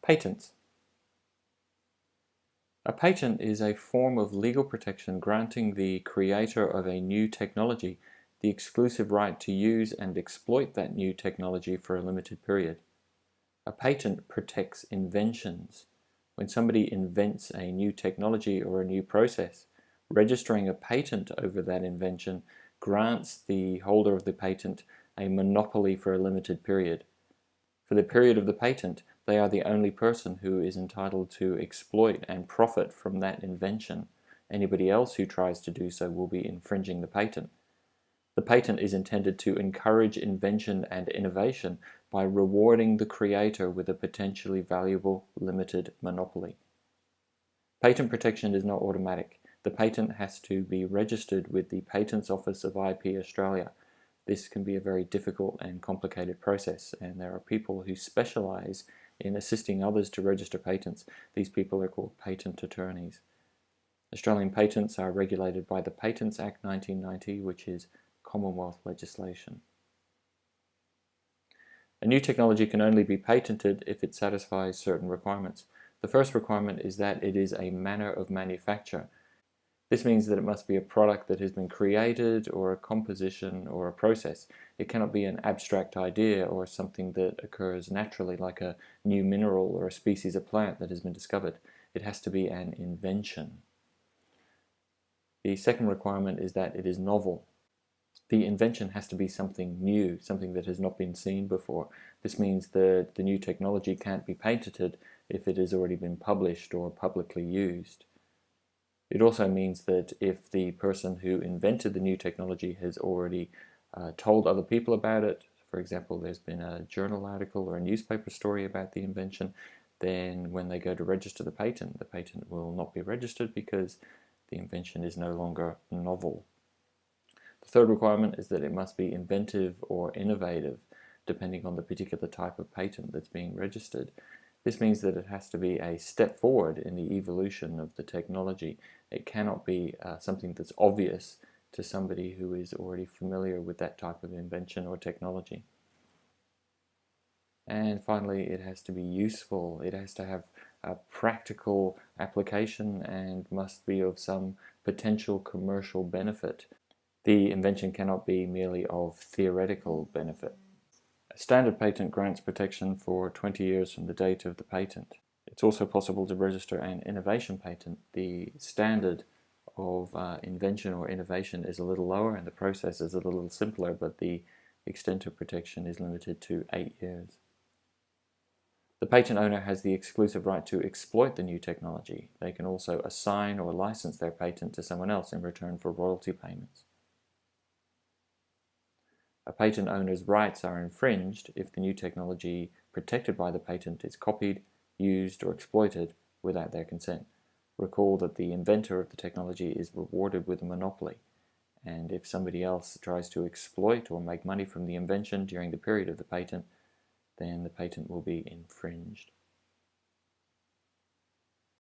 Patents. A patent is a form of legal protection granting the creator of a new technology the exclusive right to use and exploit that new technology for a limited period. A patent protects inventions. When somebody invents a new technology or a new process, registering a patent over that invention grants the holder of the patent a monopoly for a limited period. For the period of the patent, they are the only person who is entitled to exploit and profit from that invention. Anybody else who tries to do so will be infringing the patent. The patent is intended to encourage invention and innovation by rewarding the creator with a potentially valuable limited monopoly. Patent protection is not automatic. The patent has to be registered with the Patents Office of IP Australia. This can be a very difficult and complicated process, and there are people who specialize in assisting others to register patents. These people are called patent attorneys. Australian patents are regulated by the Patents Act 1990, which is Commonwealth legislation. A new technology can only be patented if it satisfies certain requirements. The first requirement is that it is a manner of manufacture. This means that it must be a product that has been created, or a composition, or a process. It cannot be an abstract idea or something that occurs naturally, like a new mineral or a species of plant that has been discovered. It has to be an invention. The second requirement is that it is novel. The invention has to be something new, something that has not been seen before. This means that the new technology can't be patented if it has already been published or publicly used. It also means that if the person who invented the new technology has already told other people about it, for example, there's been a journal article or a newspaper story about the invention, then when they go to register the patent will not be registered because the invention is no longer novel. The third requirement is that it must be inventive or innovative, depending on the particular type of patent that's being registered. This means that it has to be a step forward in the evolution of the technology. It cannot be something that's obvious to somebody who is already familiar with that type of invention or technology. And finally, it has to be useful. It has to have a practical application and must be of some potential commercial benefit. The invention cannot be merely of theoretical benefit. A standard patent grants protection for 20 years from the date of the patent. It's also possible to register an innovation patent. The standard of invention or innovation is a little lower and the process is a little simpler, but the extent of protection is limited to 8 years. The patent owner has the exclusive right to exploit the new technology. They can also assign or license their patent to someone else in return for royalty payments. A patent owner's rights are infringed if the new technology protected by the patent is copied, used, or exploited without their consent. Recall that the inventor of the technology is rewarded with a monopoly, and if somebody else tries to exploit or make money from the invention during the period of the patent, then the patent will be infringed.